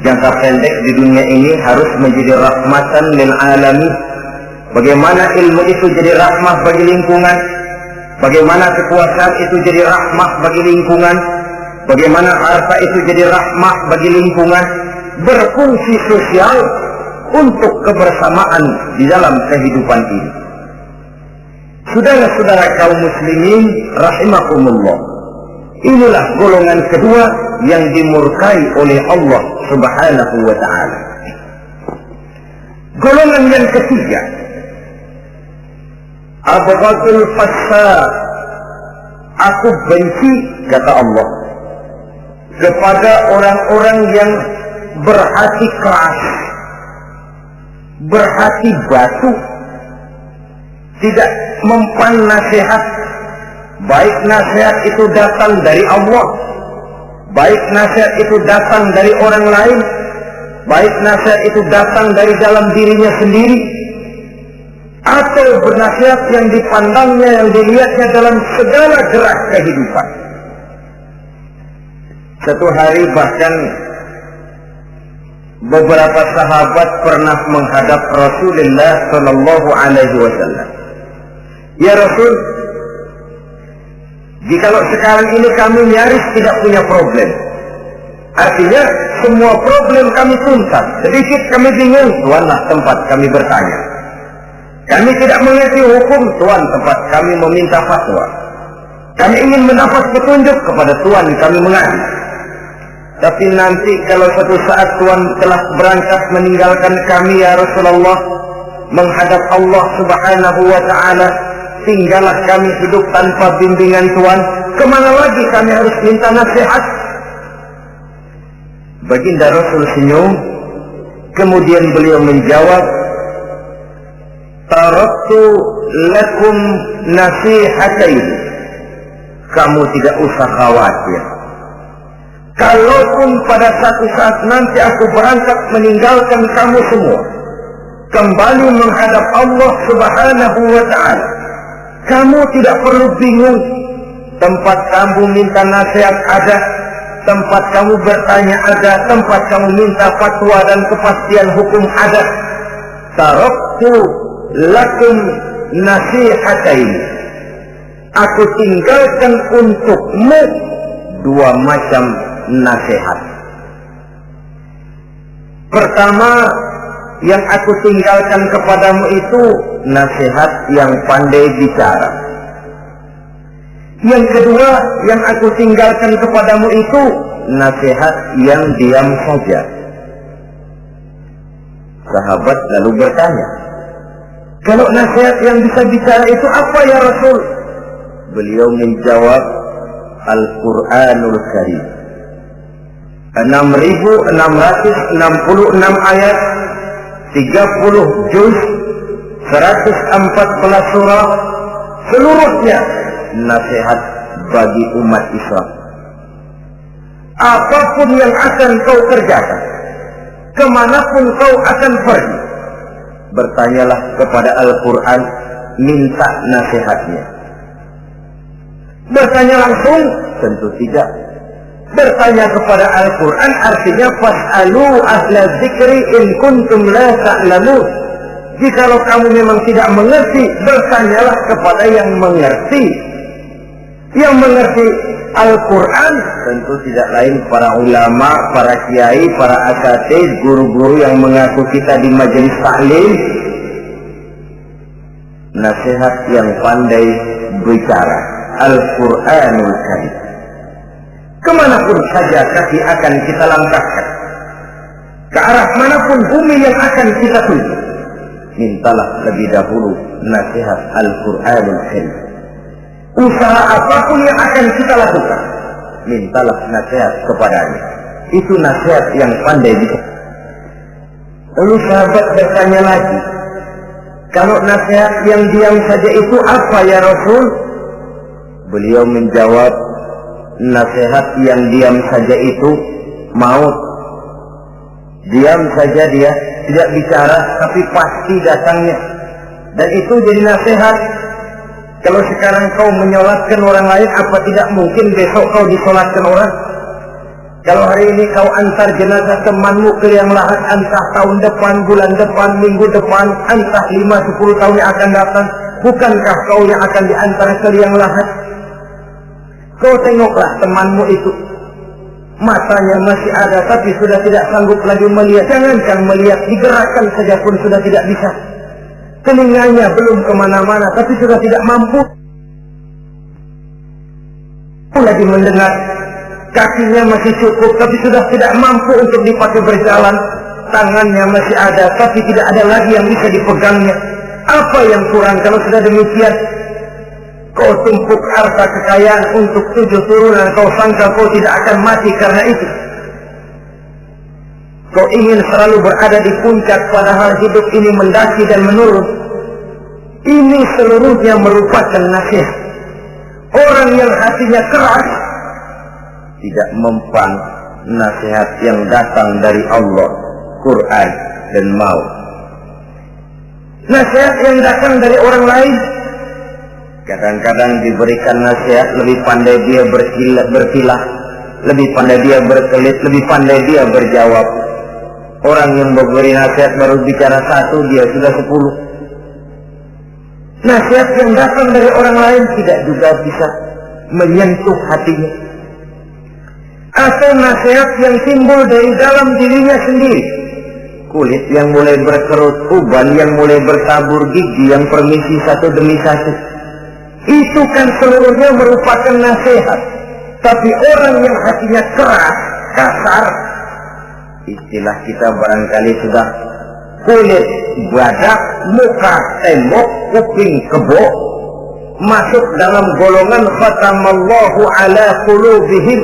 Jangka pendek di dunia ini harus menjadi rahmatan lil alamin. Bagaimana ilmu itu jadi rahmah bagi lingkungan, bagaimana kekuasaan itu jadi rahmah bagi lingkungan, bagaimana harta itu jadi rahmah bagi lingkungan, berfungsi sosial untuk kebersamaan di dalam kehidupan ini. Saudara-saudara kaum muslimin rahimakumullah, inilah golongan kedua yang dimurkai oleh Allah subhanahu wa ta'ala. Golongan yang ketiga, abghadul fasad, aku benci kata Allah kepada orang-orang yang berhati keras, berhati batu, tidak mempan nasihat, baik nasihat itu datang dari Allah, baik nasihat itu datang dari orang lain, baik nasihat itu datang dari dalam dirinya sendiri atau bernasihat yang dipandangnya, yang dilihatnya dalam segala gerak kehidupan. Satu hari bahkan beberapa sahabat pernah menghadap Rasulullah Sallallahu Alaihi Wasallam. Ya Rasul, jikalau sekarang ini kami nyaris tidak punya problem, artinya semua problem kami tuntas, sedikit kami bingung, Tuanlah tempat kami bertanya. Kami tidak mengerti hukum, Tuan tempat kami meminta fatwa. Kami ingin mendapat petunjuk, kepada Tuan kami mengadu. Tapi nanti kalau suatu saat Tuan telah berangkat meninggalkan kami ya Rasulullah, menghadap Allah Subhanahu wa ta'ala, tinggallah kami hidup tanpa bimbingan Tuan, kemana lagi kami harus minta nasihat? Baginda Rasul senyum, kemudian beliau menjawab, taraktu lakum nasihatain. Kamu tidak usah khawatir. Kalaupun pada satu saat nanti aku berangkat meninggalkan kamu semua, kembali menghadap Allah Subhanahu wa ta'ala, kamu tidak perlu bingung. Tempat kamu minta nasihat ada, tempat kamu bertanya ada, tempat kamu minta fatwa dan kepastian hukum ada. Taraktu lakum nasihatain. Aku tinggalkan untukmu dua macam nasihat. Pertama, yang aku tinggalkan kepadamu itu nasihat yang pandai bicara. Yang kedua, yang aku tinggalkan kepadamu itu nasihat yang diam saja. Sahabat lalu bertanya, kalau nasihat yang bisa bicara itu apa ya Rasul? Beliau menjawab, Al-Quranul Karim. 6.666 ayat, 30 juz, 114 surah, seluruhnya nasihat bagi umat Islam. Apapun yang akan kau kerjakan, kemanapun kau akan pergi, bertanyalah kepada Al-Quran, minta nasihatnya. Bertanya langsung? Tentu tidak. Bertanya kepada Al-Quran artinya fas'alu ahla dzikri in kuntum la ta'lamun. Jikalau kamu memang tidak mengerti, bertanyalah kepada yang mengerti. Yang mengerti Al-Quran tentu tidak lain para ulama, para kiai, para asatidz, guru-guru yang mengaku kita di majelis taklim. Nasihat yang pandai bicara, Al-Quranul Karim. Kemanapun saja kaki akan kita langkahkan, ke arah manapun bumi yang akan kita tuju, mintalah lebih dahulu nasihat Al-Quranul Karim. Usaha apapun yang akan kita lakukan, mintalah nasihat kepadanya. Itu nasihat yang pandai bicara. Lalu sahabat bertanya lagi, kalau nasihat yang diam saja itu apa ya Rasul? Beliau menjawab, nasihat yang diam saja itu maut. Diam saja dia, tidak bicara, tapi pasti datangnya. Dan itu jadi nasihat. Kalau sekarang kau menyolatkan orang lain, apa tidak mungkin besok kau disolatkan orang? Kalau hari ini kau antar jenazah temanmu ke liang lahat, entah tahun depan, bulan depan, minggu depan, entah 5-10 tahun yang akan datang, bukankah kau yang akan diantar ke liang lahat? Kau tengoklah temanmu itu, matanya masih ada tapi sudah tidak sanggup lagi melihat. Jangankan melihat, digerakkan saja pun sudah tidak bisa. Telinganya belum kemana-mana tapi sudah tidak mampu lagi mendengar. Kakinya masih cukup tapi sudah tidak mampu untuk dipakai berjalan. Tangannya masih ada tapi tidak ada lagi yang bisa dipegangnya. Apa yang kurang kalau sudah demikian? Kau tumpuk harta kekayaan untuk 7 turunan, kau sangka kau tidak akan mati karena itu. Kau ingin selalu berada di puncak, padahal hidup ini mendaki dan menurun. Ini seluruhnya merupakan nasihat. Orang yang hatinya keras tidak mempan nasihat yang datang dari Allah Quran dan mau. Nasihat yang datang dari orang lain, kadang-kadang diberikan nasihat, lebih pandai dia berkilah, lebih pandai dia berkelit, lebih pandai dia berjawab. Orang yang memberi nasihat baru bicara satu, dia sudah 10. Nasihat yang datang dari orang lain tidak juga bisa menyentuh hatinya. Atau nasihat yang timbul dari dalam dirinya sendiri. Kulit yang mulai berkerut, uban yang mulai bertabur, gigi yang permisi satu demi satu. Itu kan seluruhnya merupakan nasihat. Tapi orang yang hatinya keras, kasar, istilah kita barangkali sudah kulit, badak, muka, tembok, kuping, kebo, masuk dalam golongan khatamallahu ala qulubihim.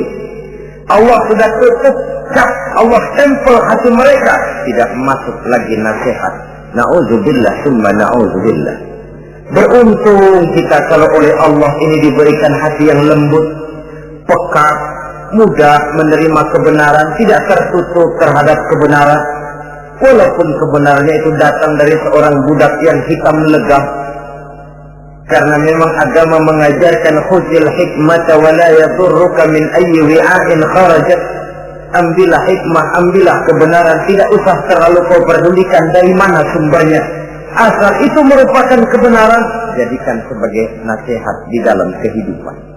Allah sudah tutup cap, Allah stempel hati mereka, tidak masuk lagi nasihat. Na'udzubillah summa na'udzubillah. Beruntung kita kalau oleh Allah ini diberikan hati yang lembut, peka, mudah menerima kebenaran, tidak tertutup terhadap kebenaran. Walaupun kebenarannya itu datang dari seorang budak yang hitam legam. Karena memang agama mengajarkan khudil hikmata wa la yadurruka min ayyi wi'ain kharajat. Ambillah hikmah, ambillah kebenaran, tidak usah terlalu kau pedulikan dari mana sumbernya. Asal itu merupakan kebenaran, jadikan sebagai nasihat di dalam kehidupan.